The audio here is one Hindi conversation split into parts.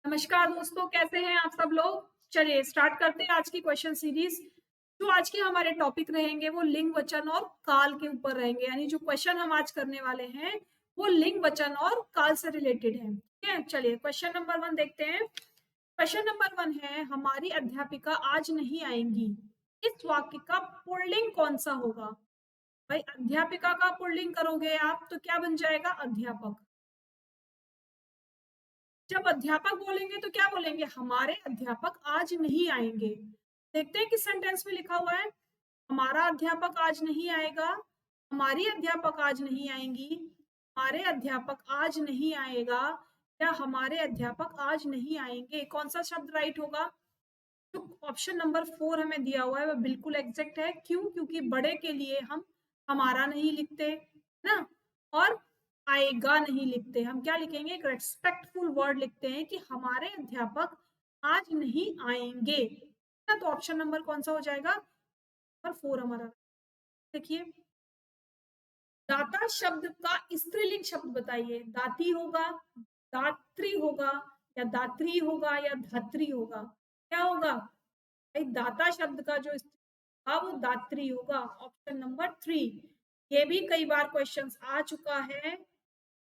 नमस्कार दोस्तों, कैसे हैं आप सब लोग। चलिए स्टार्ट करते हैं आज की क्वेश्चन सीरीज। जो आज के हमारे टॉपिक रहेंगे वो लिंग वचन और काल के ऊपर रहेंगे, यानी जो क्वेश्चन हम आज करने वाले हैं वो लिंग वचन और काल से रिलेटेड है। ठीक है, चलिए क्वेश्चन नंबर 1 देखते हैं। क्वेश्चन नंबर 1 है, हमारी अध्यापिका आज नहीं आएंगी। इस वाक्य का पुल्लिंग कौन सा होगा। भाई अध्यापिका का पुल्लिंग करोगे आप तो क्या बन जाएगा, अध्यापक। जब अध्यापक बोलेंगे तो क्या बोलेंगे, हमारे अध्यापक आज नहीं आएंगे। देखते हैं किस सेंटेंस में लिखा हुआ है। हमारा अध्यापक आज नहीं आएगा, हमारी अध्यापक आज नहीं आएंगी, हमारे अध्यापक आज नहीं आएगा, या हमारे अध्यापक आज नहीं आएंगे। कौन सा शब्द राइट होगा। तो ऑप्शन नंबर 4 हमें दिया हुआ है वह बिल्कुल एग्जैक्ट है। क्यों, क्योंकि बड़े के लिए हम हमारा नहीं लिखते ना, और आएगा नहीं लिखते। हम क्या लिखेंगे, एक रेस्पेक्टफुल वर्ड लिखते हैं कि हमारे अध्यापक आज नहीं आएंगे ना। तो ऑप्शन नंबर कौन सा हो जाएगा, नंबर 4 हमारा। देखिए, दाता शब्द का स्त्रीलिंग शब्द बताइए। दाती होगा, दात्री होगा, या दात्री होगा, या धात्री होगा। क्या होगा भाई, दाता शब्द का जो था वो दात्री होगा। Option number 3। ये भी कई बार क्वेश्चंस आ चुका है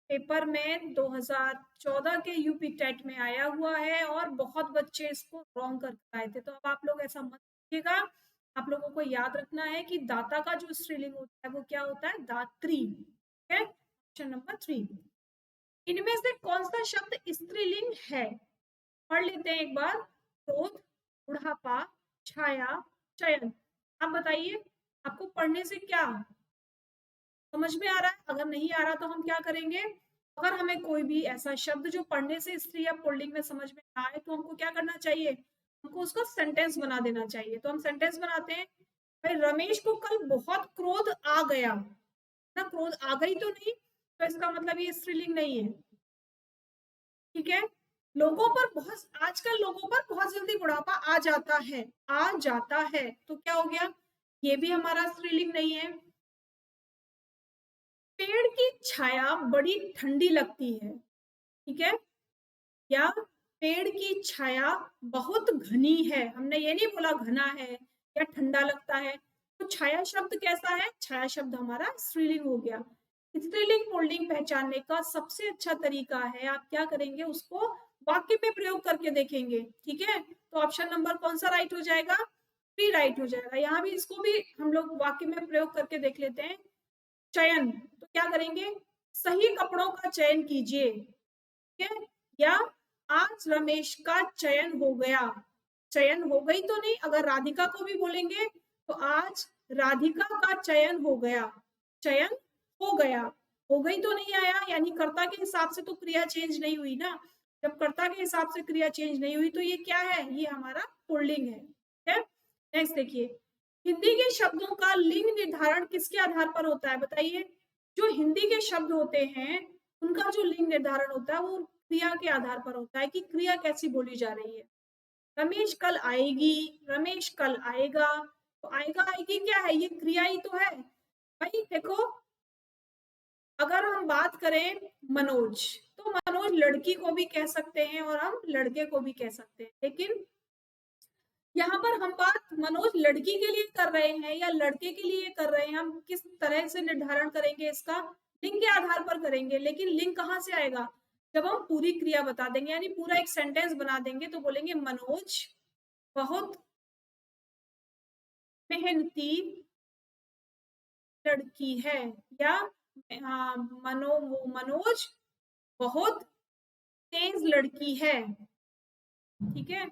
पेपर में, 2014 के यूपी टेट में आया हुआ है और बहुत बच्चे इसको रॉन्ग करके आए थे। तो अब आप लोग ऐसा मत कीजिएगा। आप लोगों को याद रखना है कि दाता का जो स्त्रीलिंग होता है वो क्या होता है, दात्री। ठीक है, ऑप्शन नंबर 3। इनमें से कौन सा शब्द स्त्रीलिंग है, पढ़ लेते हैं एक बार। क्रोध, बुढ़ापा, छाया, चयन। आप बताइए, आपको पढ़ने से क्या समझ में आ रहा है। अगर नहीं आ रहा तो हम क्या करेंगे, अगर हमें कोई भी ऐसा शब्द जो पढ़ने से स्त्री या पुल्लिंग में समझ में ना आए तो हमको क्या करना चाहिए, हमको उसका सेंटेंस बना देना चाहिए। तो हम सेंटेंस बनाते हैं। भाई रमेश को कल बहुत क्रोध आ गया ना, क्रोध आ गई तो नहीं, तो इसका मतलब ये स्त्रीलिंग नहीं है। ठीक है, लोगों पर बहुत, आजकल लोगों पर बहुत जल्दी बुढ़ापा आ जाता है, आ जाता है, तो क्या हो गया, ये भी हमारा स्त्रीलिंग नहीं है। पेड़ की छाया बड़ी ठंडी लगती है। ठीक है, या पेड़ की छाया बहुत घनी है। हमने ये नहीं बोला घना है या ठंडा लगता है। तो छाया शब्द कैसा है, छाया शब्द हमारा स्त्रीलिंग हो गया। स्त्रीलिंग पुल्लिंग पहचानने का सबसे अच्छा तरीका है, आप क्या करेंगे, उसको वाक्य में प्रयोग करके देखेंगे। ठीक है, तो ऑप्शन नंबर कौन सा राइट हो जाएगा, 3 राइट हो जाएगा। यहाँ भी इसको भी हम लोग वाक्य में प्रयोग करके देख लेते हैं। चयन, तो क्या करेंगे, सही कपड़ों का चयन कीजिए। ठीक है, या आज रमेश का चयन हो गया। चयन हो गई तो नहीं, अगर राधिका को भी बोलेंगे तो आज राधिका का चयन हो गया। चयन हो गया, हो गई तो नहीं आया, यानी कर्ता के हिसाब से तो क्रिया चेंज नहीं हुई ना। जब कर्ता के हिसाब से क्रिया चेंज नहीं हुई तो ये क्या है, ये हमारा पुल्लिंग है। ठीक है, नेक्स्ट देखिए, हिंदी के शब्दों का लिंग निर्धारण किसके आधार पर होता है, बताइए। जो हिंदी के शब्द होते हैं उनका जो लिंग निर्धारण होता है वो क्रिया के आधार पर होता है कि क्रिया कैसी बोली जा रही है। रमेश कल आएगी, रमेश कल आएगा, तो आएगा आएगी क्या है, ये क्रिया ही तो है। भाई देखो, अगर हम बात करें मनोज, तो मनोज लड़की को भी कह सकते हैं और हम लड़के को भी कह सकते हैं, लेकिन यहाँ पर हम बात मनोज लड़की के लिए कर रहे हैं या लड़के के लिए कर रहे हैं। हम किस तरह से निर्धारण करेंगे, इसका लिंग के आधार पर करेंगे। लेकिन लिंग कहाँ से आएगा, जब हम पूरी क्रिया बता देंगे, यानी पूरा एक सेंटेंस बना देंगे, तो बोलेंगे मनोज बहुत मेहनती लड़की है, या मनोज बहुत तेज लड़की है। ठीक है,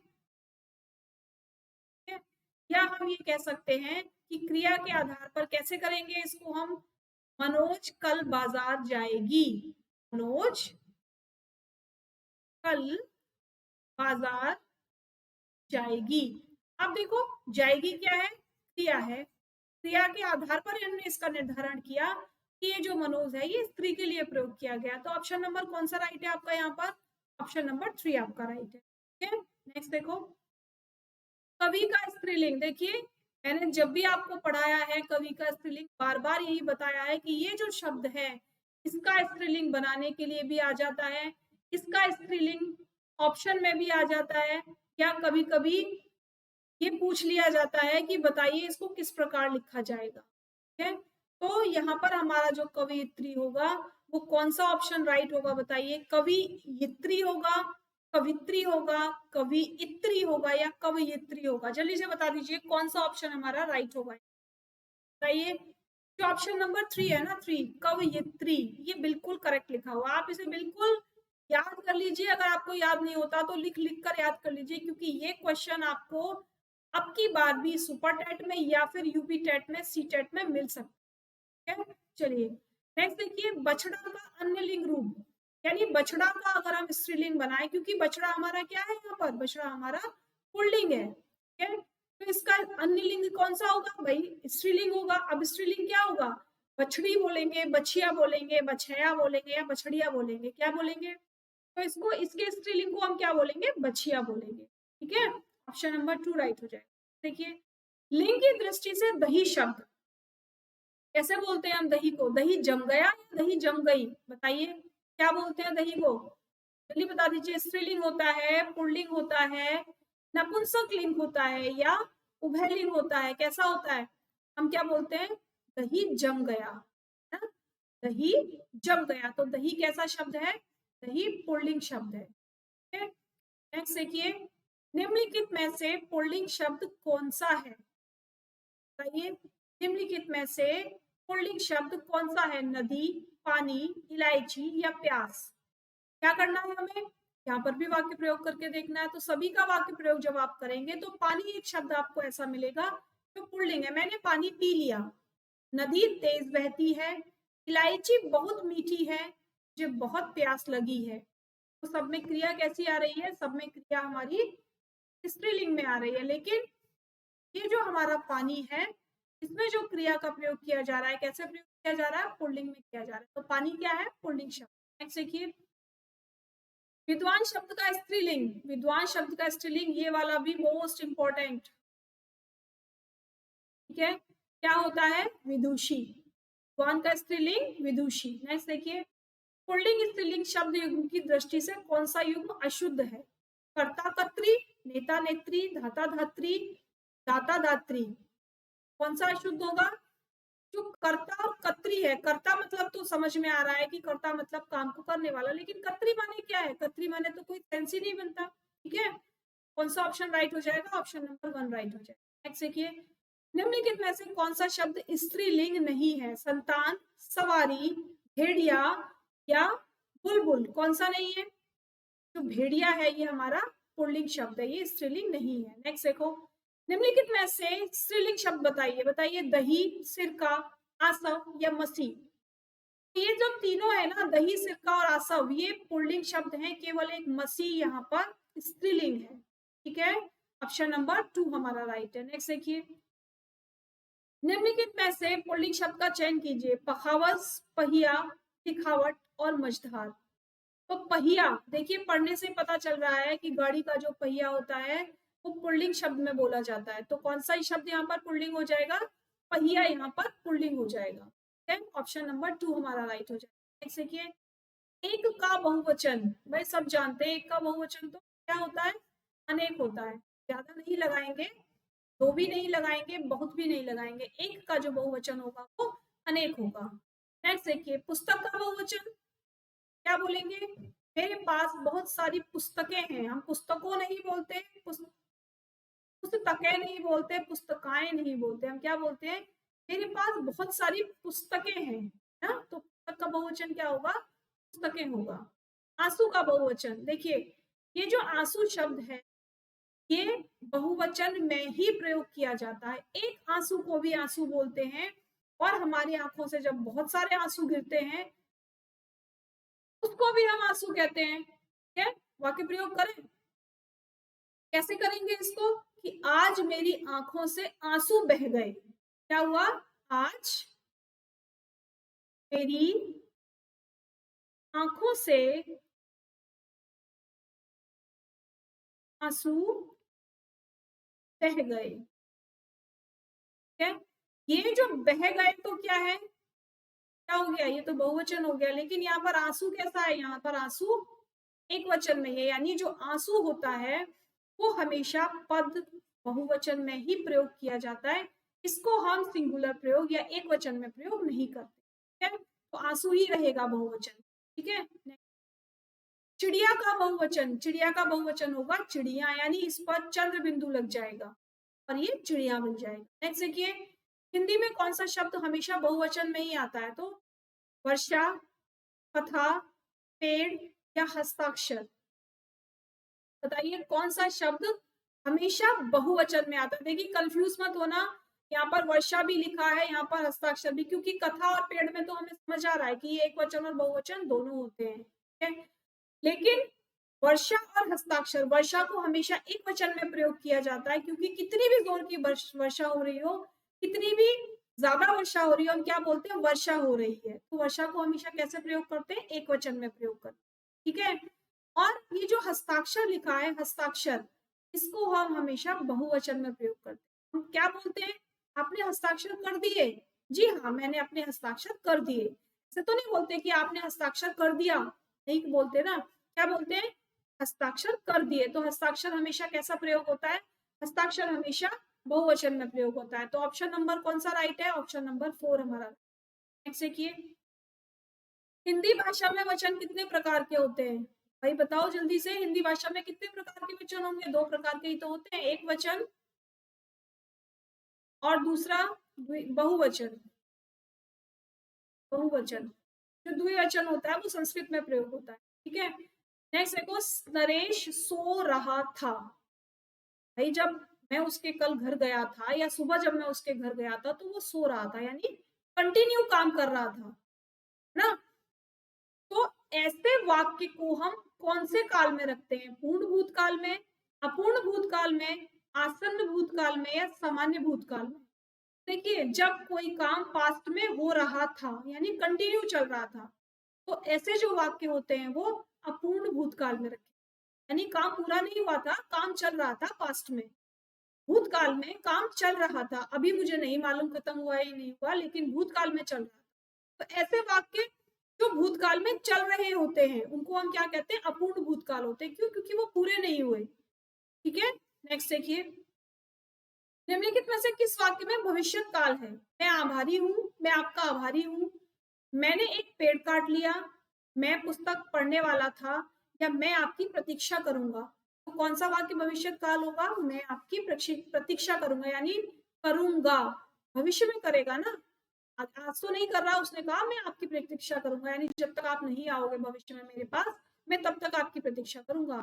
या हम ये कह सकते हैं कि क्रिया के आधार पर कैसे करेंगे इसको हम, मनोज कल बाजार जाएगी। मनोज कल बाजार जाएगी। अब देखो, जाएगी क्या है, क्रिया है। क्रिया के आधार पर हमने इसका निर्धारण किया कि ये जो मनोज है ये स्त्री के लिए प्रयोग किया गया। तो ऑप्शन नंबर कौन सा राइट है आपका, यहाँ पर ऑप्शन नंबर 3 आपका राइट है। ठीक है, नेक्स्ट देखो, कवि का स्त्रीलिंग। देखिए, मैंने जब भी आपको पढ़ाया है कवि का स्त्रीलिंग बार बार यही बताया है कि ये जो शब्द है इसका स्त्रीलिंग बनाने के लिए भी आ जाता है, इसका स्त्रीलिंग ऑप्शन में भी आ जाता है, या कभी कभी ये पूछ लिया जाता है कि बताइए इसको किस प्रकार लिखा जाएगा। ठीक है, तो यहाँ पर हमारा जो कवयित्री होगा वो कौन सा ऑप्शन राइट होगा बताइए? कवयित्री होगा, कवित्री होगा, कवियित्री होगा या कवयित्री होगा? जल्दी से बता दीजिए कौन सा ऑप्शन हमारा राइट होगा, बताइए। जो ऑप्शन नंबर 3 है ना, 3 कवयित्री, ये बिल्कुल करेक्ट लिखा हुआ। आप इसे बिल्कुल याद कर लीजिए, अगर आपको याद नहीं होता तो लिख लिख कर याद कर लीजिए, क्योंकि ये क्वेश्चन आपको अब की बार भी सुपर टेट में या फिर यूपी टेट में, सी टेट में मिल सकता है। चलिए नेक्स्ट देखिए, बछड़ा का अन्य लिंग रूप, यानी बछड़ा का अगर हम स्त्रीलिंग बनाए, क्योंकि बछड़ा हमारा क्या है, यहाँ पर बछड़ा हमारा पुल्लिंग है। ठीक है, तो इसका अन्य लिंग कौन सा होगा भाई? स्त्रीलिंग होगा। अब स्त्रीलिंग क्या होगा? बछड़ी बोलेंगे, बछिया बोलेंगे, बछया बोलेंगे या बछड़िया बोलेंगे, क्या बोलेंगे? तो इसको, इसके स्त्रीलिंग को हम क्या बोलेंगे? बछिया बोलेंगे। ठीक है, ऑप्शन नंबर 2 राइट हो जाएगा। देखिए, लिंग की दृष्टि से दही शब्द कैसे बोलते हैं हम दही को? दही जम गया या दही जम गई? बताइए क्या बोलते हैं दही को? जल्दी बता दीजिए। स्त्रीलिंग होता है, पुल्लिंग होता है, नपुंसक लिंग होता है या उभयलिंग होता है? कैसा होता है? हम क्या बोलते हैं? दही जम गया, है ना? दही जम गया। तो दही कैसा शब्द है? दही पुल्लिंग शब्द है। ठीक है, नेक्स्ट देखिए, निम्नलिखित में से पुल्लिंग शब्द कौन सा है? बताइए, निम्नलिखित में से पुल्लिंग शब्द कौन सा है? नदी, पानी, इलायची या प्यास? क्या करना है हमें? यहाँ पर भी वाक्य प्रयोग करके देखना है। तो सभी का वाक्य प्रयोग जब आप करेंगे तो पानी एक शब्द आपको ऐसा मिलेगा जो पुल्लिंग है, मैंने पानी पी लिया। नदी तेज बहती है, इलायची बहुत मीठी है, मुझे बहुत प्यास लगी है। तो सब में क्रिया कैसी आ रही है? सब में क्रिया हमारी स्त्रीलिंग में आ रही है, लेकिन ये जो हमारा पानी है इसमें जो क्रिया का प्रयोग किया जा रहा है, कैसे प्रयोग किया जा रहा है? पुल्लिंग में किया जा रहा है। तो पानी क्या है? पुल्लिंग शब्द। नेक्स्ट देखिए, विद्वान शब्द का स्त्रीलिंग, विद्वान शब्द का स्त्रीलिंग, ये वाला भी मोस्ट इंपॉर्टेंट। ठीक है, क्या होता है? विदुषी। विद्वान का स्त्रीलिंग विदुषी। नेक्स्ट देखिए, पुल्लिंग स्त्रीलिंग शब्द युग्म की दृष्टि से कौन सा युग्म अशुद्ध है? कर्ता कर्त्री, नेता नेत्री, धाता धात्री, दाता दात्री? कौन सा अशुद्ध होगा? जो कर्ता और कत्री है, कर्ता मतलब तो समझ में आ रहा है कि कर्ता मतलब काम को करने वाला, लेकिन कत्री माने क्या है? कत्री माने तो कोई सेंस ही नहीं बनता। ठीक है, कौन सा ऑप्शन राइट हो जाएगा? ऑप्शन नंबर 1 राइट हो जाएगा। नेक्स्ट देखिए, निम्नलिखित में से कौन सा शब्द स्त्रीलिंग नहीं है? संतान, सवारी, भेड़िया या बुलबुल? कौन सा नहीं है? जो भेड़िया है ये हमारा पुल्लिंग शब्द है, ये स्त्रीलिंग नहीं है। नेक्स्ट देखो, निम्नलिखित में से स्त्रीलिंग शब्द बताइए। बताइए, दही, सिरका, आसव या मसी? ये जो तीनों है ना, दही, सिरका और आसव, ये पुल्लिंग शब्द हैं, केवल एक मसी यहाँ पर स्त्रीलिंग है। ठीक है, ऑप्शन नंबर 2 हमारा राइट है। नेक्स्ट देखिए, निम्नलिखित में से पुल्लिंग शब्द का चयन कीजिए। पखावज, पहिया, दिखावट और मझधार। तो पहिया, देखिए पढ़ने से पता चल रहा है कि गाड़ी का जो पहिया होता है वो पुल्लिंग शब्द में बोला जाता है। तो कौन सा ही शब्द यहाँ पर पुल्लिंग हो जाएगा? पहिया यहाँ पर पुल्लिंग हो जाएगा। ऑप्शन नंबर 2 हमारा राइट हो जाएगा। नेक्स्ट देखिए, एक का बहुवचन, भाई सब जानते हैं एक का बहुवचन तो क्या होता है? अनेक होता है। ज्यादा नहीं लगाएंगे, दो भी नहीं लगाएंगे, बहुत भी नहीं लगाएंगे। एक का जो बहुवचन होगा वो अनेक होगा। नेक्स्ट देखिए, पुस्तक का बहुवचन क्या बोलेंगे? मेरे पास बहुत सारी पुस्तकें हैं। हम पुस्तकों नहीं बोलते, पुस्तकें नहीं बोलते, पुस्तकाएं नहीं बोलते, हम क्या बोलते हैं? मेरे पास बहुत सारी पुस्तकें हैं ना। तो पुस्तक का बहुवचन क्या होगा? पुस्तकें होगा। आंसू का बहुवचन, देखिए ये जो आंसू शब्द है ये बहुवचन में ही प्रयोग किया जाता है। एक आंसू को भी आंसू बोलते हैं, और हमारी आंखों से जब बहुत सारे आंसू गिरते हैं उसको भी हम आंसू कहते हैं। ठीक है, वाक्य प्रयोग करें, कैसे करेंगे इसको? कि आज मेरी आंखों से आंसू बह गए। क्या हुआ? आज मेरी आंखों से आंसू बह गए। ठीक है, ये जो बह गए तो क्या है? क्या हो गया? ये तो बहुवचन हो गया, लेकिन यहाँ पर आंसू कैसा है? यहाँ पर आंसू एक वचन में है, यानी जो आंसू होता है वो हमेशा पद बहुवचन में ही प्रयोग किया जाता है, इसको हम सिंगुलर प्रयोग या एक वचन में प्रयोग नहीं करते, ठीक है। तो आंसू ही रहेगा बहुवचन, ठीक है। चिड़िया का बहुवचन, चिड़िया का बहुवचन होगा चिड़िया, यानी इस पर चंद्र बिंदु लग जाएगा और ये चिड़िया बन जाएगा। नेक्स्ट देखिए, हिंदी में कौन सा शब्द हमेशा बहुवचन में ही आता है? तो वर्षा, कथा, पेड़ या हस्ताक्षर। बताइए कौन सा शब्द हमेशा बहुवचन में आता है? देखिए कंफ्यूज मत होना, यहाँ पर वर्षा भी लिखा है, यहाँ पर हस्ताक्षर भी, क्योंकि कथा और पेड़ में तो हमें समझ आ रहा है कि ये एक वचन और बहुवचन दोनों होते हैं, ठीक है। लेकिन वर्षा और हस्ताक्षर, वर्षा को हमेशा एक वचन में प्रयोग किया जाता है, क्योंकि कितनी भी जोर की वर्षा हो रही हो, कितनी भी ज्यादा वर्षा हो रही हो, हम क्या बोलते हैं? वर्षा हो रही है। तो वर्षा को हमेशा कैसे प्रयोग करते हैं? एक वचन में प्रयोग करते हैं, ठीक है। और ये जो हस्ताक्षर लिखा है, हस्ताक्षर, इसको हम हमेशा बहुवचन में प्रयोग करते हैं। हम क्या बोलते हैं? आपने हस्ताक्षर कर दिए। जी हाँ, मैंने अपने हस्ताक्षर कर दिए। ऐसे तो नहीं बोलते कि आपने हस्ताक्षर कर दिया, नहीं बोलते ना, क्या बोलते हैं? हस्ताक्षर कर दिए। तो हस्ताक्षर हमेशा कैसा प्रयोग होता है? हस्ताक्षर हमेशा बहुवचन में प्रयोग होता है। तो ऑप्शन नंबर कौन सा राइट है? ऑप्शन नंबर 4 हमारा। नेक्स्ट देखिए, हिंदी भाषा में वचन कितने प्रकार के होते हैं? भाई बताओ जल्दी से, हिंदी भाषा में कितने प्रकार के वचन होंगे? 2 प्रकार के ही तो होते हैं, एक वचन और दूसरा बहुवचन। बहुवचन, जो द्विवचन होता है वो संस्कृत में प्रयोग होता है, ठीक है। नेक्स्ट देखो, नरेश सो रहा था। भाई जब मैं उसके कल घर गया था, या सुबह जब मैं उसके घर गया था, तो वो सो रहा था, यानी कंटिन्यू काम कर रहा था ना। तो ऐसे वाक्य को हम कौन से काल में रखते हैं? पूर्ण भूतकाल में, अपूर्ण भूतकाल में, आसन्न भूतकाल में या सामान्य भूतकाल में? देखिए, जब कोई काम पास्ट में हो रहा था, यानी कंटिन्यू चल रहा था, तो ऐसे जो वाक्य होते हैं वो अपूर्ण भूतकाल में रखे, यानी काम पूरा नहीं हुआ था, काम चल रहा था पास्ट में। भूतकाल में काम चल रहा था, अभी मुझे नहीं मालूम खत्म हुआ या नहीं हुआ, लेकिन भूतकाल में चल रहा था। तो ऐसे वाक्य जो भूतकाल में चल रहे होते हैं उनको हम क्या कहते हैं? अपूर्ण भूतकाल होते हैं। क्यों? क्योंकि वो पूरे नहीं हुए, ठीक है। नेक्स्ट देखिए, निम्नलिखित में से किस वाक्य में भविष्य काल है? मैं आभारी हूँ, मैं आपका आभारी हूँ, मैंने एक पेड़ काट लिया, मैं पुस्तक पढ़ने वाला था, या मैं आपकी प्रतीक्षा करूंगा। तो कौन सा वाक्य भविष्य काल होगा? मैं आपकी प्रतीक्षा करूंगा, यानी करूंगा, भविष्य में करेगा ना, आज तो नहीं कर रहा। उसने कहा मैं आपकी प्रतीक्षा करूंगा, यानी जब तक आप नहीं आओगे भविष्य में मेरे पास, मैं तब तक आपकी प्रतीक्षा करूंगा।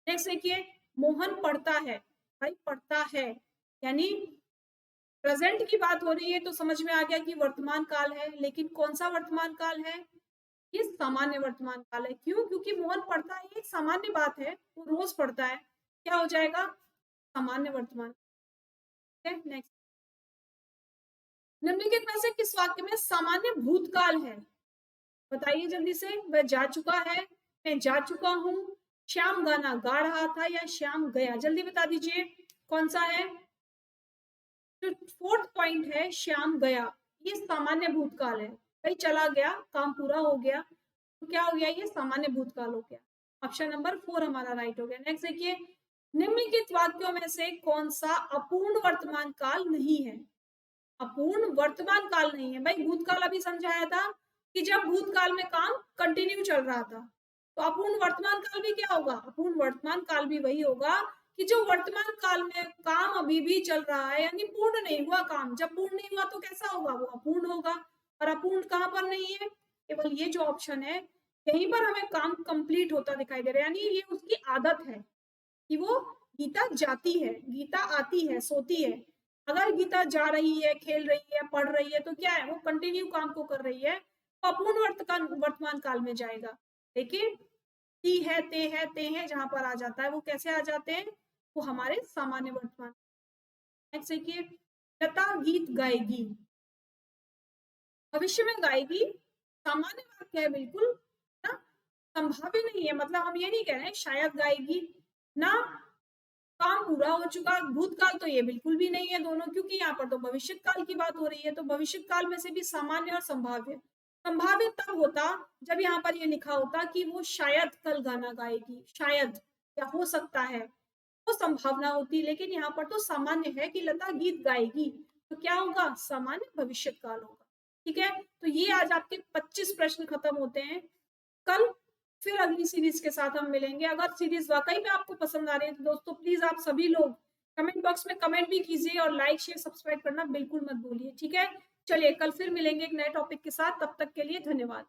नेक्स्ट देखिए, मोहन पढ़ता है। भाई पढ़ता है, यानी प्रेजेंट की बात हो रही है, तो समझ में आ गया कि वर्तमान काल है। लेकिन कौन सा वर्तमान काल है? ये सामान्य वर्तमान काल है। क्यों? क्योंकि मोहन पढ़ता है, ये सामान्य बात है, वो रोज पढ़ता है, क्या हो जाएगा? सामान्य वर्तमान। नेक्स्ट, निम्नलिखित में से किस वाक्य में सामान्य भूतकाल है? बताइए जल्दी से। वह जा चुका है, मैं जा चुका हूँ, श्याम गाना गा रहा था, या श्याम गया। जल्दी बता दीजिए कौन सा है? जो फोर्थ पॉइंट है, श्याम गया, ये सामान्य भूतकाल है। भाई चला गया, काम पूरा हो गया, तो क्या हो गया? ये सामान्य भूतकाल हो गया। ऑप्शन नंबर 4 हमारा राइट हो गया। नेक्स्ट देखिए, निम्नलिखित वाक्यों में से कौन सा अपूर्ण वर्तमान काल नहीं है? अपूर्ण वर्तमान काल नहीं है। भाई भूतकाल अभी समझाया था कि जब भूतकाल में काम कंटिन्यू चल रहा था। तो अपूर्ण वर्तमान काल भी क्या होगा? अपूर्ण वर्तमान काल भी वही होगा कि जो वर्तमान काल में काम अभी भी चल रहा है, यानी पूर्ण नहीं हुआ काम। जब पूर्ण नहीं हुआ तो कैसा होगा? वो अपूर्ण होगा। और अपूर्ण कहाँ पर नहीं है? केवल ये जो ऑप्शन है, यहीं पर हमें काम कंप्लीट होता दिखाई दे रहा है, यानी ये उसकी आदत है कि वो गीता जाती है, गीता आती है, सोती है। अगर गीता जा रही है, खेल रही है, पढ़ रही है, तो क्या है? वो कंटिन्यू काम को कर रही है, तो अपूर्ण वर्तमान काल में जाएगा। लेकिन ती है, ते है जहां पर आ जाता है, वो कैसे आ जाते हैं? वो हमारे सामान्य वर्तमान। नेक्स्ट देखिए, लता गीत गाएगी, भविष्य में गाएगी, सामान्य वाक्य है बिल्कुल ना, संभाव्य नहीं है। मतलब हम ये नहीं कह रहे हैं शायद गाएगी ना, काम पूरा हो चुका। भूतकाल तो ये बिल्कुल भी नहीं है दोनों, क्योंकि यहाँ पर तो भविष्य काल की बात हो रही है। तो भविष्य काल में से भी सामान्य और संभाव्य, संभावित तब होता जब यहाँ पर ये लिखा होता कि वो शायद कल गाना गाएगी, शायद या हो सकता है, वो संभावना होती। लेकिन यहाँ पर तो सामान्य है कि लता गीत गाएगी, तो क्या होगा, सामान्य भविष्य काल होगा। ठीक है, तो ये आज आपके 25 प्रश्न खत्म होते हैं। कल फिर अगली सीरीज के साथ हम मिलेंगे। अगर सीरीज वाकई में आपको पसंद आ रही है तो दोस्तों प्लीज आप सभी लोग कमेंट बॉक्स में कमेंट भी कीजिए और लाइक शेयर सब्सक्राइब करना बिल्कुल मत भूलिए। ठीक है, चलिए कल फिर मिलेंगे एक नए टॉपिक के साथ, तब तक के लिए धन्यवाद।